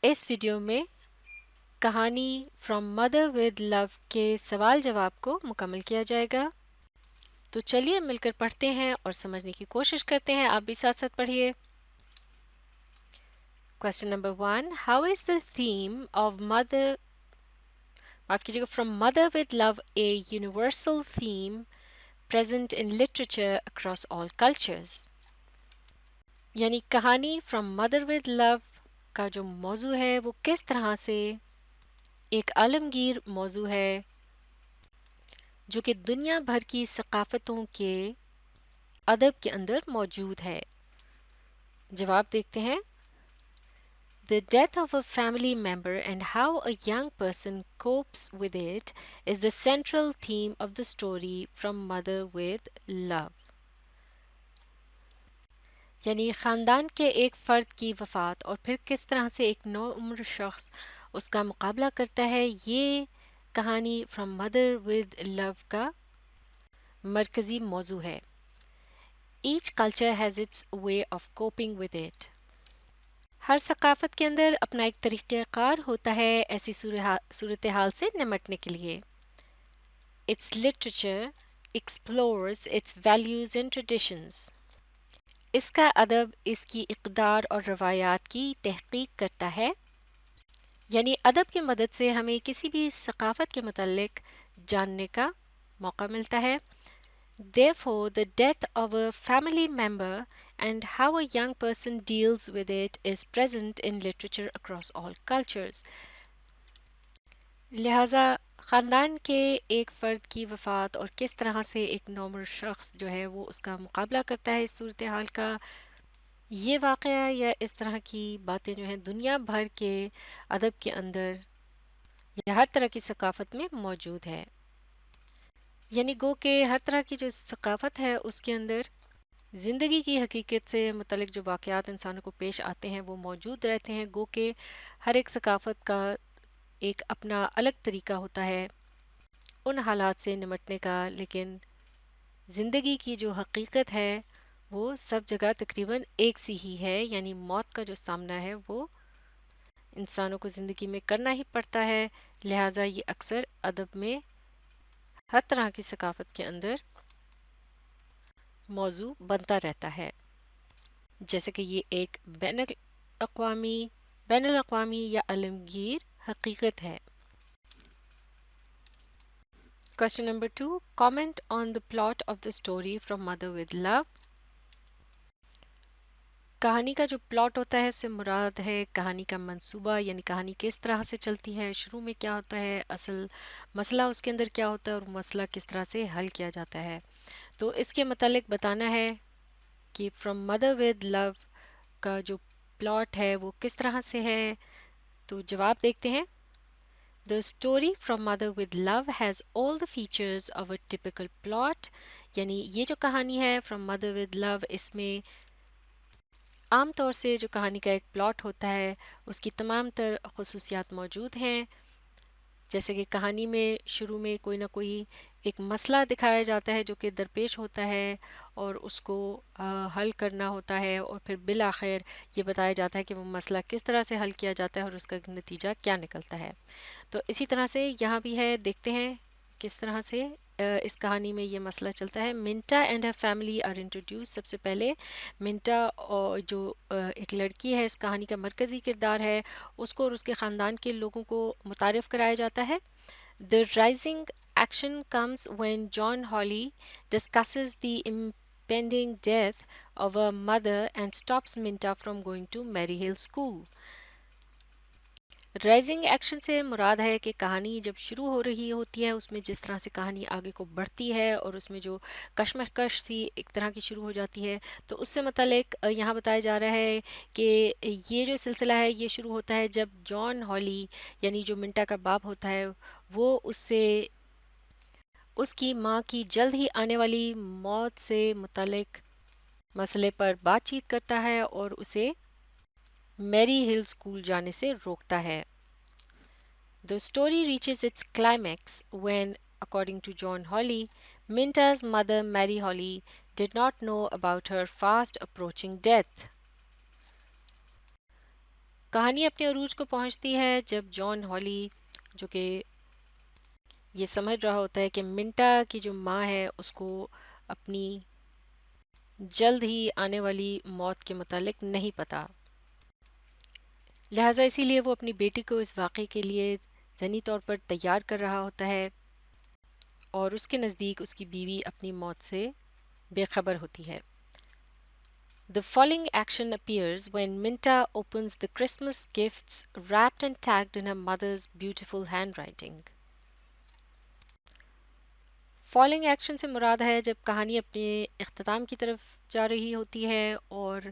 اس video میں کہانی from mother with لو کے سوال جواب کو مکمل کیا جائے گا. تو چلیے مل کر پڑھتے ہیں اور سمجھنے کی کوشش کرتے ہیں. آپ بھی ساتھ ساتھ پڑھیے. Question number 1. How is the theme of mother معاف کیجیے گا from mother with love a universal theme present in literature across all cultures. یعنی کہانی فرام مدر ود لو کا جو موضوع ہے وہ کس طرح سے ایک عالمگیر موضوع ہے جو کہ دنیا بھر کی ثقافتوں کے ادب کے اندر موجود ہے. جواب دیکھتے ہیں. The death of a family member and how a young person copes with it is the central theme of the story from Mother with Love. یعنی خاندان کے ایک فرد کی وفات اور پھر کس طرح سے ایک نو عمر شخص اس کا مقابلہ کرتا ہے، یہ کہانی فرام مدر ود لو کا مرکزی موضوع ہے. Each culture has its way of coping with it. ہر ثقافت کے اندر اپنا ایک طریقہ کار ہوتا ہے ایسی صورتحال سے نمٹنے کے لیے. Its literature explores its values and traditions. اس کا ادب اس کی اقدار اور روایات کی تحقیق کرتا ہے. یعنی ادب کی مدد سے ہمیں کسی بھی ثقافت کے متعلق جاننے کا موقع ملتا ہے. Therefore, the death of a family member and how a young person deals with it is present in literature across all cultures. لہٰذا خاندان کے ایک فرد کی وفات اور کس طرح سے ایک نوعمر شخص جو ہے وہ اس کا مقابلہ کرتا ہے اس صورتحال کا، یہ واقعہ یا اس طرح کی باتیں جو ہیں دنیا بھر کے ادب کے اندر یا ہر طرح کی ثقافت میں موجود ہے. یعنی گو کہ ہر طرح کی جو ثقافت ہے اس کے اندر زندگی کی حقیقت سے متعلق جو واقعات انسانوں کو پیش آتے ہیں وہ موجود رہتے ہیں. گو کہ ہر ایک ثقافت کا ایک اپنا الگ طریقہ ہوتا ہے ان حالات سے نمٹنے کا، لیکن زندگی کی جو حقیقت ہے وہ سب جگہ تقریباً ایک سی ہی ہے. یعنی موت کا جو سامنا ہے وہ انسانوں کو زندگی میں کرنا ہی پڑتا ہے. لہٰذا یہ اکثر ادب میں ہر طرح کی ثقافت کے اندر موضوع بنتا رہتا ہے، جیسے کہ یہ ایک بین الاقوامی یا عالمگیر حقیقت ہے. Question number 2. Comment on the plot of the story from Mother with Love. کہانی کا جو پلاٹ ہوتا ہے اس سے مراد ہے کہانی کا منصوبہ، یعنی کہانی کس طرح سے چلتی ہے، شروع میں کیا ہوتا ہے، اصل مسئلہ اس کے اندر کیا ہوتا ہے اور مسئلہ کس طرح سے حل کیا جاتا ہے. تو اس کے متعلق بتانا ہے کہ فرام مدر ود لو کا جو پلاٹ ہے وہ کس طرح سے ہے. تو جواب دیکھتے ہیں. The story from Mother with Love has all the features of a typical plot. یعنی یہ جو کہانی ہے فرام مدر ود لو اس میں عام طور سے جو کہانی کا ایک پلاٹ ہوتا ہے اس کی تمام تر خصوصیات موجود ہیں. جیسے کہ کہانی میں شروع میں کوئی نہ کوئی ایک مسئلہ دکھایا جاتا ہے جو کہ درپیش ہوتا ہے اور اس کو حل کرنا ہوتا ہے، اور پھر بالآخر یہ بتایا جاتا ہے کہ وہ مسئلہ کس طرح سے حل کیا جاتا ہے اور اس کا نتیجہ کیا نکلتا ہے. تو اسی طرح سے یہاں بھی ہے، دیکھتے ہیں کس طرح سے اس کہانی میں یہ مسئلہ چلتا ہے. Minta and her family are introduce. سب سے پہلے منٹا اور جو ایک لڑکی ہے اس کہانی کا مرکزی کردار ہے اس کو اور اس کے خاندان کے لوگوں کو متعارف کرایا جاتا ہے. The rising action comes when John Hawley discusses the impending death of a mother and stops Minta from going to Maryhill School. Rising action سے مراد ہے کہ کہانی جب شروع ہو رہی ہوتی ہے اس میں جس طرح سے کہانی آگے کو بڑھتی ہے اور اس میں جو کشمکش سی ایک طرح کی شروع ہو جاتی ہے، تو اس سے متعلق یہاں بتایا جا رہا ہے کہ یہ جو سلسلہ ہے یہ شروع ہوتا ہے جب جان ہالی یعنی جو منٹا کا باپ ہوتا ہے وہ اس سے اس کی ماں کی جلد ہی آنے والی موت سے متعلق مسئلے پر بات چیت کرتا ہے اور اسے میری ہل اسکول جانے سے روکتا ہے. The story reaches its climax when, according to John Hawley, Minta's mother Mary Hawley did not know about her fast approaching death. کہانی اپنے عروج کو پہنچتی ہے جب جان ہالی جو کہ یہ سمجھ رہا ہوتا ہے کہ منٹا کی جو ماں ہے اس کو اپنی جلد ہی آنے والی موت کے متعلق نہیں پتا، لہٰذا اسی لیے وہ اپنی بیٹی کو اس واقعے کے لیے ذہنی طور پر تیار کر رہا ہوتا ہے، اور اس کے نزدیک اس کی بیوی اپنی موت سے بے خبر ہوتی ہے۔ The following action appears when Minta opens the Christmas gifts wrapped and tagged in her mother's beautiful handwriting. Following action سے مراد ہے جب کہانی اپنے اختتام کی طرف جا رہی ہوتی ہے اور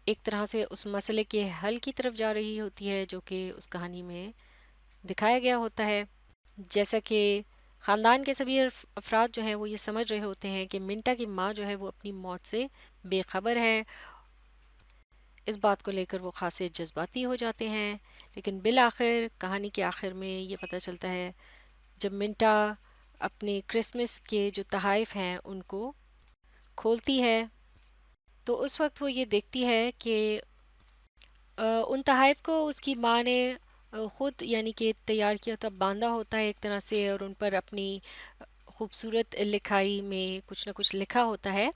ایک طرح سے اس مسئلے کے حل کی طرف جا رہی ہوتی ہے جو کہ اس کہانی میں دکھایا گیا ہوتا ہے، جیسا کہ خاندان کے سبھی افراد جو ہیں وہ یہ سمجھ رہے ہوتے ہیں کہ منٹا کی ماں جو ہے وہ اپنی موت سے بے خبر ہے۔ اس بات کو لے کر وہ خاصے جذباتی ہو جاتے ہیں، لیکن بالآخر کہانی کے آخر میں یہ پتہ چلتا ہے جب منٹا اپنے کرسمس کے جو تحائف ہیں ان کو کھولتی ہے تو اس وقت وہ یہ دیکھتی ہے کہ ان تحائف کو اس کی ماں نے خود یعنی کہ تیار کیا ہوتا، باندھا ہوتا ہے ایک طرح سے، اور ان پر اپنی خوبصورت لکھائی میں کچھ نہ کچھ لکھا ہوتا ہے،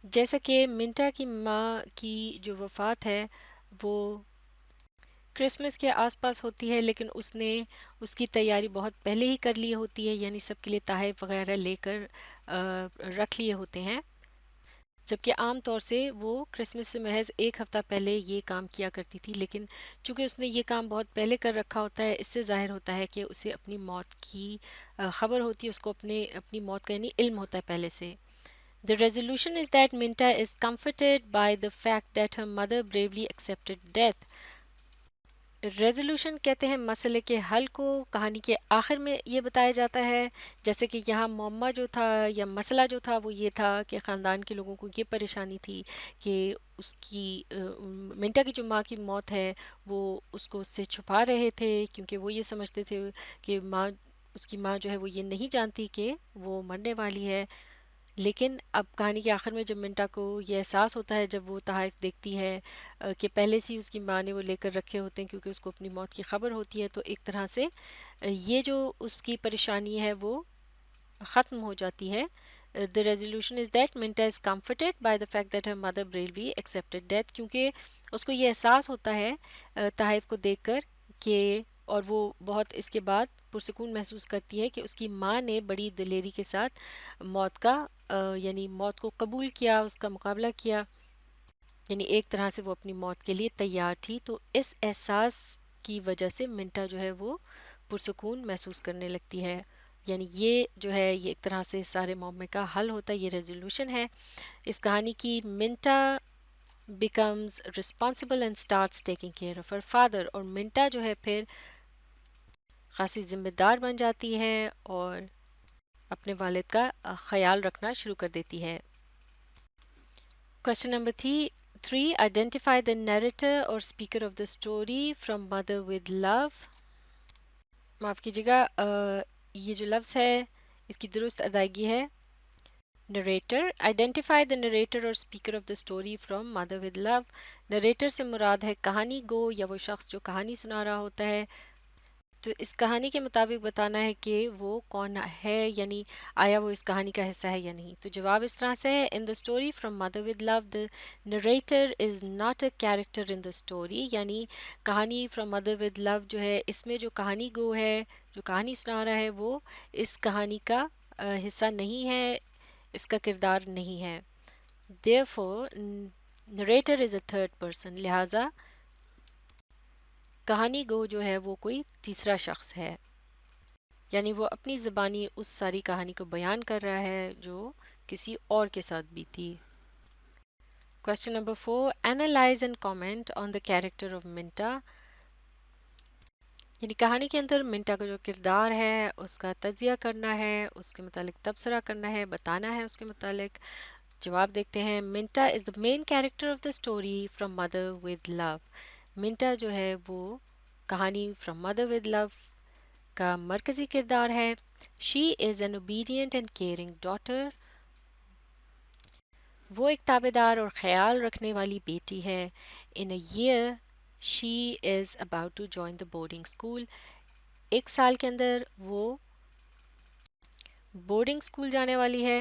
جیسا کہ منٹا کی ماں کی جو وفات ہے وہ کرسمس کے آس پاس ہوتی ہے، لیکن اس نے اس کی تیاری بہت پہلے ہی کر لی ہوتی ہے، یعنی سب کے لیے تحائف وغیرہ لے کر رکھ لیے ہوتے ہیں، جبکہ عام طور سے وہ کرسمس سے محض ایک ہفتہ پہلے یہ کام کیا کرتی تھی، لیکن چونکہ اس نے یہ کام بہت پہلے کر رکھا ہوتا ہے اس سے ظاہر ہوتا ہے کہ اسے اپنی موت کی خبر ہوتی ہے، اس کو اپنی موت کا یعنی علم ہوتا ہے پہلے سے۔ The resolution is that Minta is comforted by the fact that her mother bravely accepted death. Resolution کہتے ہیں مسئلے کے حل کو، کہانی کے آخر میں یہ بتایا جاتا ہے، جیسے کہ یہاں معمہ جو تھا یا مسئلہ جو تھا وہ یہ تھا کہ خاندان کے لوگوں کو یہ پریشانی تھی کہ اس کی منٹا کی جو ماں کی موت ہے وہ اس کو اس سے چھپا رہے تھے، کیونکہ وہ یہ سمجھتے تھے کہ اس کی ماں جو ہے وہ یہ نہیں جانتی کہ وہ مرنے والی ہے، لیکن اب کہانی کے آخر میں جب منٹا کو یہ احساس ہوتا ہے، جب وہ تحائف دیکھتی ہے کہ پہلے سے ہی اس کی ماں نے وہ لے کر رکھے ہوتے ہیں کیونکہ اس کو اپنی موت کی خبر ہوتی ہے، تو ایک طرح سے یہ جو اس کی پریشانی ہے وہ ختم ہو جاتی ہے۔ The resolution is that Minta is comforted by the fact that her mother bravely accepted death، کیونکہ اس کو یہ احساس ہوتا ہے تحائف کو دیکھ کر کہ، اور وہ بہت اس کے بعد پرسکون محسوس کرتی ہے کہ اس کی ماں نے بڑی دلیری کے ساتھ موت کا یعنی موت کو قبول کیا، اس کا مقابلہ کیا، یعنی ایک طرح سے وہ اپنی موت کے لیے تیار تھی، تو اس احساس کی وجہ سے منٹا جو ہے وہ پرسکون محسوس کرنے لگتی ہے، یعنی یہ جو ہے یہ ایک طرح سے سارے معاملے کا حل ہوتا ہے، یہ ریزولوشن ہے اس کہانی کی۔ Minta becomes responsible and starts taking care of her father, اور منٹا جو ہے پھر خاصی ذمہ دار بن جاتی ہے اور اپنے والد کا خیال رکھنا شروع کر دیتی ہے۔ Question number 3. Identify the narrator or speaker of the story from Mother with Love. معاف کیجیے گا، یہ جو لفظ ہے اس کی درست ادائیگی ہے narrator. Identify the narrator or speaker of the story from Mother with Love. Narrator سے مراد ہے کہانی گو یا وہ شخص جو کہانی سنا رہا ہوتا ہے، تو اس کہانی کے مطابق بتانا ہے کہ وہ کون ہے، یعنی آیا وہ اس کہانی کا حصہ ہے یا نہیں، تو جواب اس طرح سے ہے In the story from Mother with Love, the narrator is not a character in the story، یعنی کہانی from Mother with Love جو ہے اس میں جو کہانی گو ہے، جو کہانی سنا رہا ہے، وہ اس کہانی کا حصہ نہیں ہے، اس کا کردار نہیں ہے۔ Therefore, narrator is a third person، لہٰذا کہانی گو جو ہے وہ کوئی تیسرا شخص ہے، یعنی وہ اپنی زبانی اس ساری کہانی کو بیان کر رہا ہے جو کسی اور کے ساتھ بیتی۔ Question number 4. Analyze and comment on the character of Minta. یعنی کہانی کے اندر منٹا کا جو کردار ہے اس کا تجزیہ کرنا ہے، اس کے متعلق تبصرہ کرنا ہے، بتانا ہے اس کے متعلق۔ جواب دیکھتے ہیں۔ منٹا از the main character of the story from Mother with Love. منٹا جو ہے وہ کہانی from Mother with Love کا مرکزی کردار ہے۔ She is an obedient and caring daughter. وہ ایک تابع دار اور خیال رکھنے والی بیٹی ہے۔ In a year she is about to join the boarding school. ایک سال کے اندر وہ بورڈنگ اسکول جانے والی ہے.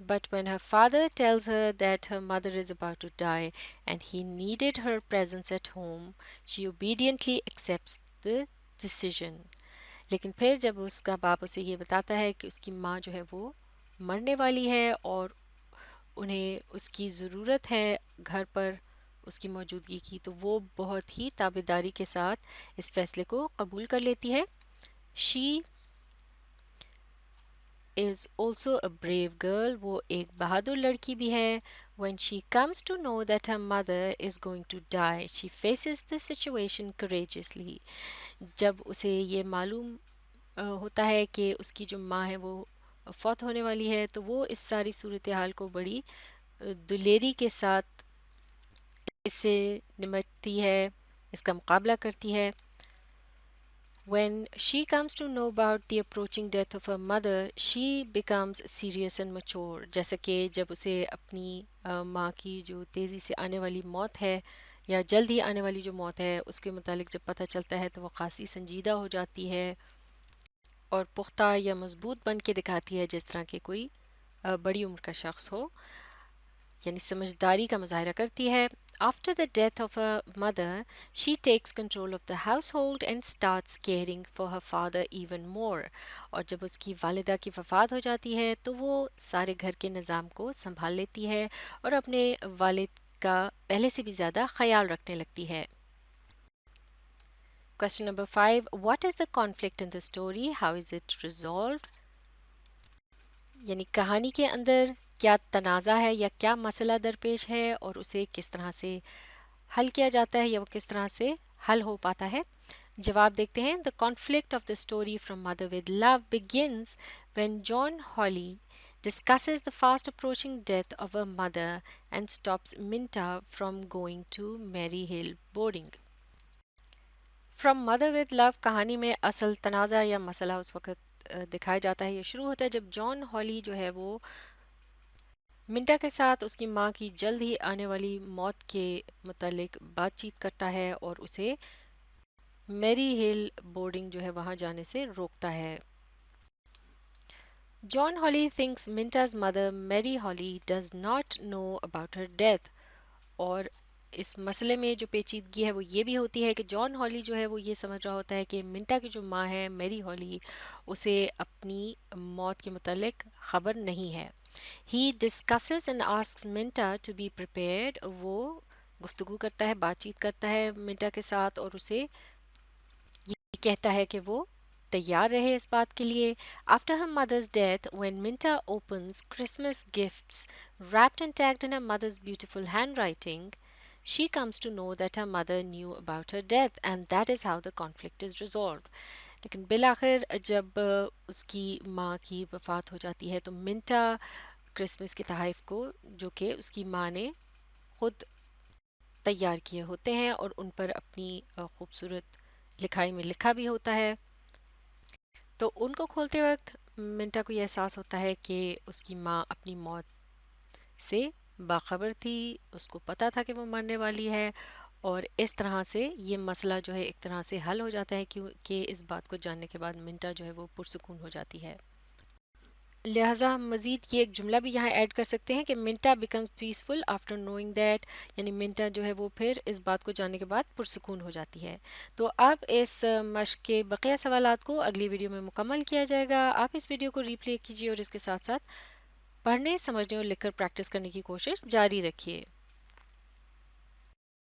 But when her father tells her that her mother is about to die and he needed her presence at home, she obediently accepts the decision. لیکن پھر جب اس کا باپ اسے یہ بتاتا ہے کہ اس کی ماں جو ہے وہ مرنے والی ہے اور انہیں اس کی ضرورت ہے گھر پر اس کی موجودگی کی، تو وہ بہت ہی تابعداری کے ساتھ اس فیصلے کو قبول کر لیتی ہے. She is also a brave girl. وہ ایک بہادر لڑکی بھی ہے. When she comes to know that her mother is going to die, she faces the situation courageously. جب اسے یہ معلوم ہوتا ہے کہ اس کی جو ماں ہے وہ فوت ہونے والی ہے، تو وہ اس ساری صورتحال کو بڑی دلیری کے ساتھ اس سے نمٹتی ہے، اس کا مقابلہ کرتی ہے. When she comes to know about the approaching death of her mother, she becomes serious and mature. جیسا کہ جب اسے اپنی ماں کی جو تیزی سے آنے والی موت ہے یا جلد ہی آنے والی جو موت ہے اس کے متعلق جب پتہ چلتا ہے تو وہ خاصی سنجیدہ ہو جاتی ہے اور پختہ یا مضبوط بن کے دکھاتی ہے، جس طرح کہ کوئی بڑی عمر کا شخص ہو، یعنی سمجھداری کا مظاہرہ کرتی ہے. After the death of her mother, she takes control of the household and starts caring for her father even more. اور جب اس کی والدہ کی وفات ہو جاتی ہے تو وہ سارے گھر کے نظام کو سنبھال لیتی ہے اور اپنے والد کا پہلے سے بھی زیادہ خیال رکھنے لگتی ہے. Question number 5. What is the conflict in the story? How is it resolved? یعنی کہانی کے اندر کیا تنازع ہے یا کیا مسئلہ درپیش ہے اور اسے کس طرح سے حل کیا جاتا ہے یا وہ کس طرح سے حل ہو پاتا ہے. جواب دیکھتے ہیں. The conflict of the story from Mother with Love begins when John Hawley discusses the fast approaching death of her mother and stops Minta from going to Maryhill boarding. From Mother with Love کہانی میں اصل تنازع یا مسئلہ اس وقت دکھایا جاتا ہے، یہ شروع ہوتا ہے جب جان ہالی جو ہے وہ منٹا کے ساتھ اس کی ماں کی جلد ہی آنے والی موت کے متعلق بات چیت کرتا ہے اور اسے میری ہل بورڈنگ جو ہے وہاں جانے سے روکتا ہے. John Hawley thinks Minta's mother Mary Hawley does not know about her death. اور اس مسئلے میں جو پیچیدگی ہے وہ یہ بھی ہوتی ہے کہ جان ہالی جو ہے وہ یہ سمجھ رہا ہوتا ہے کہ منٹا کی جو ماں ہے میری ہالی اسے اپنی موت کے متعلق خبر نہیں ہے. He discusses and asks Minta to be prepared. وہ گفتگو کرتا ہے، بات چیت کرتا ہے منٹا کے ساتھ اور اسے یہ کہتا ہے کہ وہ تیار رہے اس بات کے لیے. After her mother's death, when Minta opens Christmas gifts wrapped and tagged in her mother's beautiful handwriting, she comes to know that her mother knew about her death and that is how the conflict is resolved. لیکن بالآخر جب اس کی ماں کی وفات ہو جاتی ہے تو منٹا کرسمس کے تحائف کو جو کہ اس کی ماں نے خود تیار کیے ہوتے ہیں اور ان پر اپنی خوبصورت لکھائی میں لکھا بھی ہوتا ہے، تو ان کو کھولتے وقت منٹا کو یہ احساس ہوتا ہے کہ اس کی ماں اپنی موت سے باخبر تھی، اس کو پتہ تھا کہ وہ مرنے والی ہے، اور اس طرح سے یہ مسئلہ جو ہے ایک طرح سے حل ہو جاتا ہے کیونکہ اس بات کو جاننے کے بعد منٹا جو ہے وہ پرسکون ہو جاتی ہے. لہٰذا ہم مزید یہ ایک جملہ بھی یہاں ایڈ کر سکتے ہیں کہ Minta becomes peaceful after knowing that, یعنی منٹا جو ہے وہ پھر اس بات کو جاننے کے بعد پرسکون ہو جاتی ہے. تو اب اس مشق کے بقیہ سوالات کو اگلی ویڈیو میں مکمل کیا جائے گا. آپ اس ویڈیو کو ری پلے کیجیے اور اس کے ساتھ ساتھ پڑھنے، سمجھنے اور لکھ کر پریکٹس کرنے کی کوشش جاری رکھیے.